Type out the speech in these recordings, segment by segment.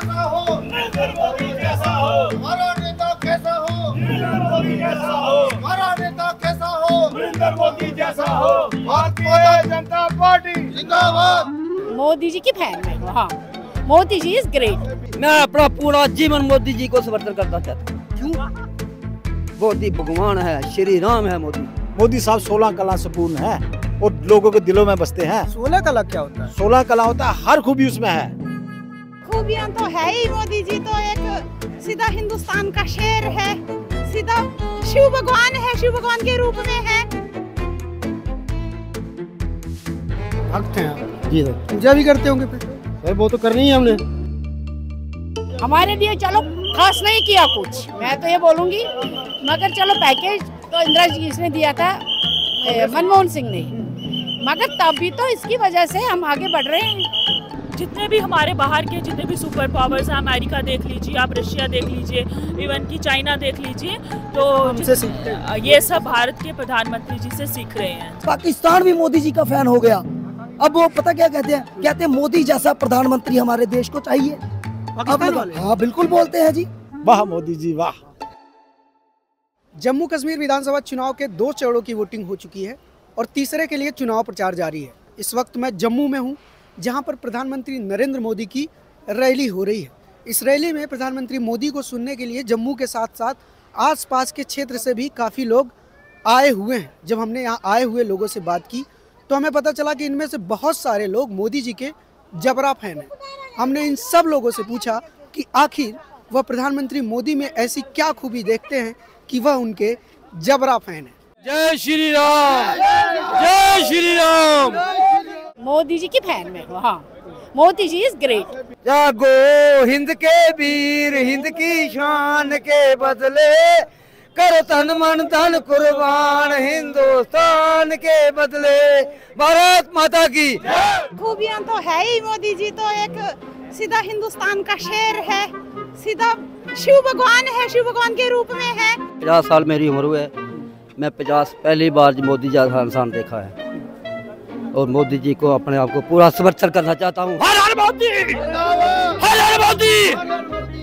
कैसा हो, नरेंद्र मोदी जैसा हो, हमारा नेता कैसा हो, नरेंद्र मोदी जैसा हो, हमारा नेता कैसा हो, नरेंद्र मोदी जैसा हो, भारतीय जनता पार्टी जिंदाबाद। मोदी जी की फैन मैं, हाँ मोदी जी इज ग्रेट। मैं अपना पूरा जीवन मोदी जी को समर्थन करना चाहता हूँ। क्यों? मोदी भगवान है, श्री राम है मोदी। मोदी साहब 16 कला संपूर्ण है और लोगों के दिलों में बसते हैं। 16 कला क्या होता है? 16 कला होता है, हर खूबी उसमें है। खूबियां तो है ही, मोदी जी तो एक सीधा हिंदुस्तान का शेर है, सीधा शिव भगवान है, शिव भगवान के रूप में है। भक्त हैं आप? जी सर। पूजा भी करते होंगे फिर? सर वो तो करनी है हमने। हमारे लिए चलो खास नहीं किया कुछ, मैं तो ये बोलूंगी, मगर चलो पैकेज तो इंदिरा जी इसने दिया था, मनमोहन सिंह ने, मगर तब भी तो इसकी वजह से हम आगे बढ़ रहे हैं। जितने भी हमारे बाहर के जितने भी सुपर पावर्स हैं, अमेरिका देख लीजिए, आप रशिया देख लीजिए, इवन की चाइना देख लीजिए, तो हमसे सीखते हैं। ये सब भारत के प्रधानमंत्री जी से सीख रहे हैं। पाकिस्तान भी मोदी जी का फैन हो गया। अब वो पता क्या कहते हैं? कहते हैं मोदी जैसा प्रधानमंत्री हमारे देश को चाहिए। पाकिस्तान वाले? हाँ बिल्कुल बोलते हैं जी। वाह मोदी जी वाह। जम्मू कश्मीर विधानसभा चुनाव के 2 चरणों की वोटिंग हो चुकी है और तीसरे के लिए चुनाव प्रचार जारी है। इस वक्त मैं जम्मू में हूं, जहां पर प्रधानमंत्री नरेंद्र मोदी की रैली हो रही है। इस रैली में प्रधानमंत्री मोदी को सुनने के लिए जम्मू के साथ साथ आसपास के क्षेत्र से भी काफ़ी लोग आए हुए हैं। जब हमने यहाँ आए हुए लोगों से बात की तो हमें पता चला कि इनमें से बहुत सारे लोग मोदी जी के जबरा फैन हैं। हमने इन सब लोगों से पूछा कि आखिर वह प्रधानमंत्री मोदी में ऐसी क्या खूबी देखते हैं कि वह उनके जबरा फैन है। जय श्री राम, जय श्री राम। मोदी जी की फैन मैं, हाँ मोदी जी इज ग्रेट। जागो हिंद के वीर, हिंद की शान के बदले करो तन मन धन कुर्बान, हिंदुस्तान के बदले। भारत माता की खूबियां तो है ही, मोदी जी तो एक सीधा हिंदुस्तान का शेर है, सीधा शिव भगवान है, शिव भगवान के रूप में है। 50 साल मेरी उम्र हुई है, मैं 50 पहली बार मोदी जैसा इंसान देखा है और मोदी जी को अपने आप को पूरा समर्थन करना चाहता हूँ। हर हर मोदी, हर हर मोदी,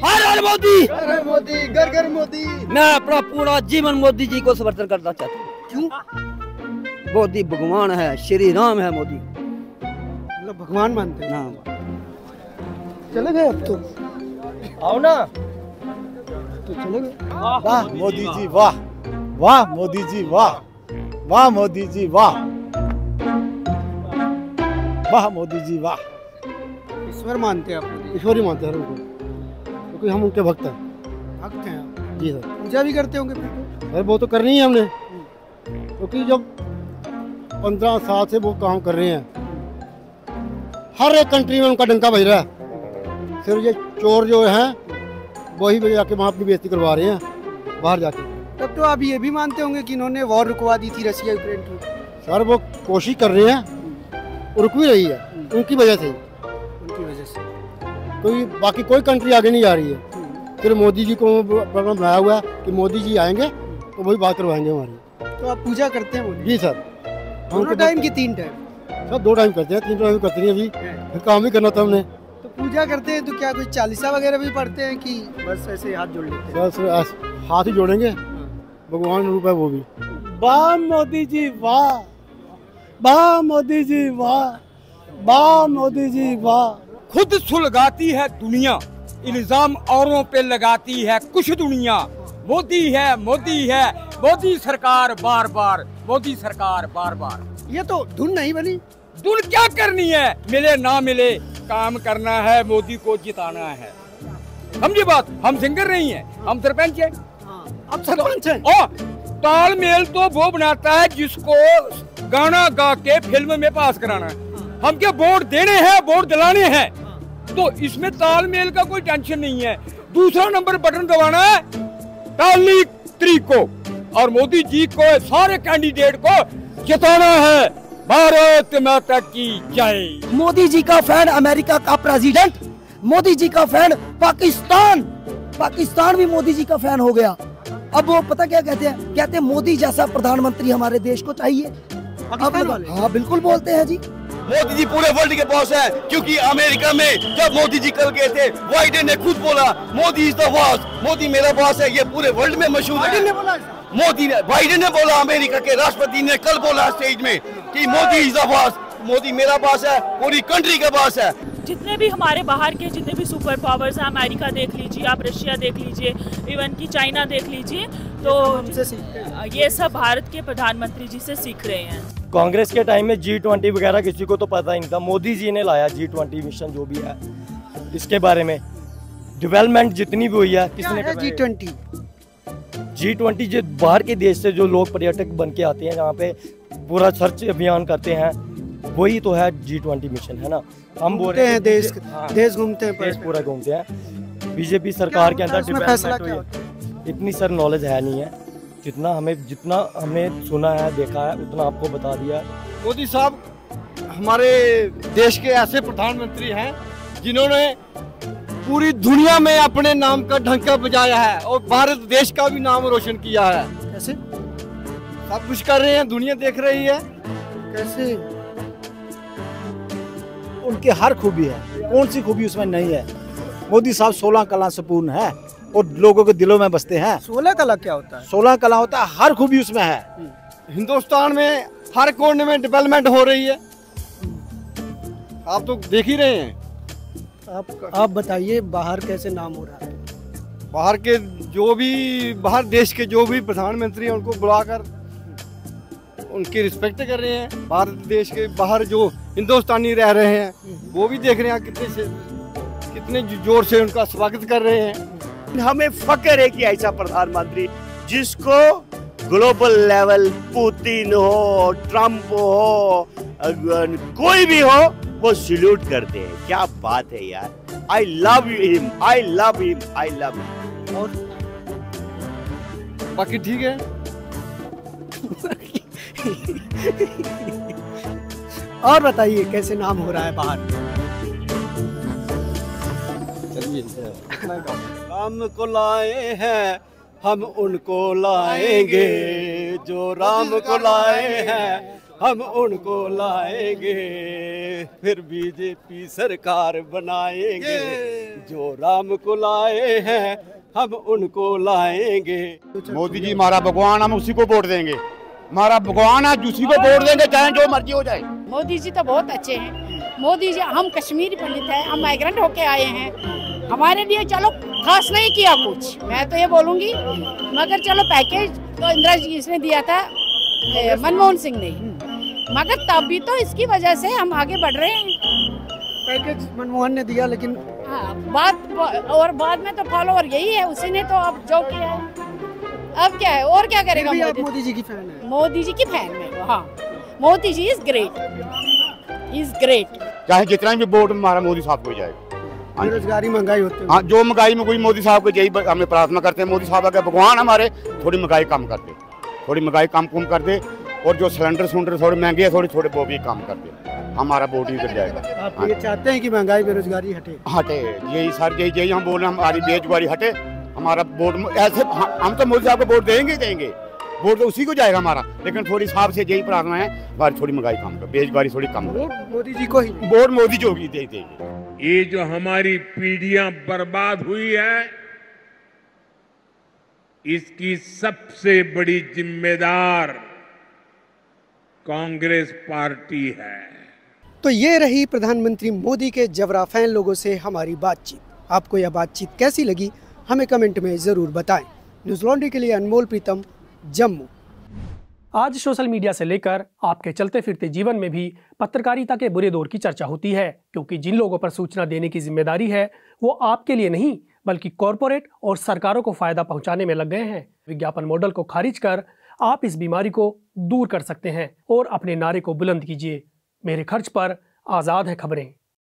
हर हर मोदी, हर हर मोदी, घर घर मोदी। मैं अपना पूरा जीवन मोदी जी को समर्थन करना चाहता हूँ। क्यों? मोदी भगवान है, श्री राम है मोदी। मतलब भगवान मानते हैं? हाँ। चले गए अब तो? आओ ना। तो चले गए। वाह मोदी जी वाह, वाह मोदी जी वाह, वाह मोदी जी वाह, वाह मोदी जी वाह। ईश्वर मानते हैं आप? मोदी ईश्वरी मानते हैं उनको, क्योंकि हम उनके भक्त हैं। भक्त हैं आप? जी सर। पूजा भी करते होंगे फिर? सर वो तो करनी है हमने, क्योंकि जब 15 साल से वो काम कर रहे हैं, हर एक कंट्री में उनका डंका बज रहा है। सिर्फ ये चोर जो हैं वही जाके वहाँ अपनी बेइज्जती करवा रहे हैं बाहर जाके। तब तो आप ये भी मानते होंगे कि इन्होंने वॉर रुकवा दी थी रशिया यूक्रेन की? सर वो कोशिश कर रहे हैं, रुक भी रही है उनकी वजह से, उनकी वजह से। क्योंकि बाकी कोई कंट्री आगे नहीं जा रही है। सिर्फ मोदी जी को प्रोग्राम बनाया हुआ है कि मोदी जी आएंगे तो वही बात करवाएंगे हमारी। तो आप पूजा करते हैं मोदी? जी सर। दोनों टाइम की 3 टाइम? सर 2 टाइम करते हैं, 3 टाइम करते नहीं, अभी फिर काम ही करना था हमने। तो पूजा करते हैं तो क्या कोई चालीसा वगैरह भी पढ़ते हैं कि बस ऐसे हाथ जोड़ लेते हैं? सर हाथ ही जोड़ेंगे, भगवान रूप है वो भी। वाह मोदी जी वाह, वाह मोदी जी वाह, वाह मोदी जी वाह। खुद सुलगाती है दुनिया, इल्जाम औरों पे लगाती है कुछ दुनिया। मोदी है, मोदी है, मोदी सरकार बार बार, मोदी सरकार बार बार। ये तो धुन नहीं बनी। धुन क्या करनी है, मिले ना मिले काम करना है, मोदी को जिताना है। समझी बात? हम सिंगर नहीं है, हम सरपंच है। अब सरपंच है। ओ तालमेल तो वो बनाता है जिसको गाना गा के फिल्म में पास कराना है। हम क्या वोट देने हैं, वोट दिलाने हैं, तो इसमें तालमेल का कोई टेंशन नहीं है। दूसरा नंबर बटन दबाना है ताली 3 को, और मोदी जी को सारे कैंडिडेट को जिताना है। भारत माता की जय। मोदी जी का फैन अमेरिका का प्रेसिडेंट, मोदी जी का फैन पाकिस्तान, पाकिस्तान भी मोदी जी का फैन हो गया। अब वो पता क्या कहते हैं? कहते हैं मोदी जैसा प्रधानमंत्री हमारे देश को चाहिए। पाकिस्तान वाले? हाँ बिल्कुल बोलते हैं जी। मोदी जी पूरे वर्ल्ड के बॉस है, क्योंकि अमेरिका में जब मोदी जी कल गए थे, बाइडेन ने खुद बोला Modi is the boss, Modi मेरा बॉस है, ये पूरे वर्ल्ड में मशहूर है। बाइडेन ने बोला, अमेरिका के राष्ट्रपति ने कल बोला स्टेज में कि Modi is the boss, Modi मेरा बॉस है, पूरी कंट्री का बॉस है। जितने भी हमारे बाहर के जितने भी सुपर पावर्स हैं, अमेरिका देख लीजिए, आप रशिया देख लीजिए, इवन की चाइना देख लीजिए, तो ये सब भारत के प्रधानमंत्री जी से सीख रहे हैं। कांग्रेस के टाइम में G20 वगैरह किसी को तो पता ही नहीं था, मोदी जी ने लाया G20 मिशन जो भी है। इसके बारे में डेवलपमेंट जितनी भी हुई है, किसने G20 जो बाहर के देश से जो लोग पर्यटक बन के आते हैं, जहाँ पे पूरा सर्च अभियान करते हैं, वही तो है G20 मिशन, है ना। हम बोलते हैं देश घूमते हैं, देश पूरा घूमते हैं। बीजेपी सरकार के अंदर डेवलपमेंट हुई है, इतनी सर नॉलेज है नहीं है, जितना हमें सुना है, देखा है, उतना आपको बता दिया। मोदी साहब हमारे देश के ऐसे प्रधानमंत्री हैं जिन्होंने पूरी दुनिया में अपने नाम का ढंका बजाया है और भारत देश का भी नाम रोशन किया है। कैसे? सब कुछ कर रहे हैं, दुनिया देख रही है। कैसे? उनकी हर खूबी है, कौन सी खूबी उसमें नहीं है। मोदी साहब 16 कला से पूर्ण है और लोगों के दिलों में बसते हैं। 16 कला क्या होता है? 16 कला होता है, हर खूबी उसमें है। हिंदुस्तान में हर कोने में डेवलपमेंट हो रही है, आप तो देख ही रहे हैं। आप बताइए बाहर कैसे नाम हो रहा है? बाहर के जो भी बाहर देश के जो भी प्रधानमंत्री हैं उनको बुलाकर उनकी रिस्पेक्ट कर रहे हैं। भारत देश के बाहर जो हिंदुस्तानी रह रहे हैं वो भी देख रहे हैं कितने जोर से उनका स्वागत कर रहे हैं। हमें फक्र है कि ऐसा प्रधानमंत्री जिसको ग्लोबल लेवल पुतिन हो, ट्रम्प हो, कोई भी हो, वो सल्यूट करते हैं। क्या बात है यार, I love him, I love him, I love him. और बाकी ठीक है। और बताइए कैसे नाम हो रहा है बाहर? राम को लाए हैं हम उनको लाएंगे, जो राम को लाए हैं हम उनको लाएंगे, फिर बीजेपी सरकार बनाएंगे, जो राम को लाए हैं हम उनको लाएंगे। मोदी जी हमारा भगवान, हम उसी को वोट देंगे। हमारा भगवान है, उसी को वोट देंगे, चाहे जो मर्जी हो जाए। मोदी जी तो बहुत अच्छे हैं। मोदी जी, हम कश्मीरी पंडित हैं, हम माइग्रेंट होके आए हैं, हमारे लिए चलो खास नहीं किया कुछ, मैं तो ये बोलूँगी, मगर चलो पैकेज तो इंदिरा जी इसने दिया था, मनमोहन सिंह ने, मगर तब भी तो इसकी वजह से हम आगे बढ़ रहे हैं। पैकेज मनमोहन ने दिया, लेकिन बाद में तो फॉलोअर यही है, उसी ने तो अब जो किया है, अब क्या है और क्या करेगा। मोदी जी की फैन है? मोदी जी की फैन है, हाँ। Modi ji is great, is great. चाहे जितना भी वोट हमारा मोदी साहब को जाएगा। बेरोजगारी, महंगाई होती है, हाँ, जो महंगाई में कोई मोदी साहब को यही हमें प्रार्थना करते हैं, मोदी साहब का भगवान हमारे थोड़ी महंगाई कम कर दे, थोड़ी महंगाई कम कर दे, और जो सिलेंडर थोड़े महंगे है, थोड़े वो भी कम कर दे, हमारा वोट ही कर जाएगा। आप ये चाहते हैं कि महंगाई बेरोजगारी हटे? हटे, यही सर, यही हम बोल रहे हैं, हमारी बेरोजगारी हटे, हमारा वोट ऐसे हम तो मोदी साहब को वोट देंगे, वोट तो उसी को जाएगा हमारा, लेकिन थोड़ी साहब से यही प्रार्थना है, हमारी थोड़ी महंगाई कम कर, बेरोजगारी थोड़ी कम कर। मोदी जी को ही वोट मोदी जो भी देंगे। ये जो हमारी पीढ़ियां बर्बाद हुई है, इसकी सबसे बड़ी जिम्मेदार कांग्रेस पार्टी है। तो ये रही प्रधानमंत्री मोदी के जबरा फैन लोगों से हमारी बातचीत। आपको यह बातचीत कैसी लगी हमें कमेंट में ज़रूर बताएं। न्यूज़ लॉन्ड्री के लिए अनमोल प्रीतम, जम्मू। आज सोशल मीडिया से लेकर आपके चलते फिरते जीवन में भी पत्रकारिता के बुरे दौर की चर्चा होती है, क्योंकि जिन लोगों पर सूचना देने की जिम्मेदारी है वो आपके लिए नहीं बल्कि कॉरपोरेट और सरकारों को फायदा पहुंचाने में लग गए हैं। विज्ञापन मॉडल को खारिज कर आप इस बीमारी को दूर कर सकते हैं और अपने नारे को बुलंद कीजिए। मेरे खर्च पर आज़ाद है खबरें।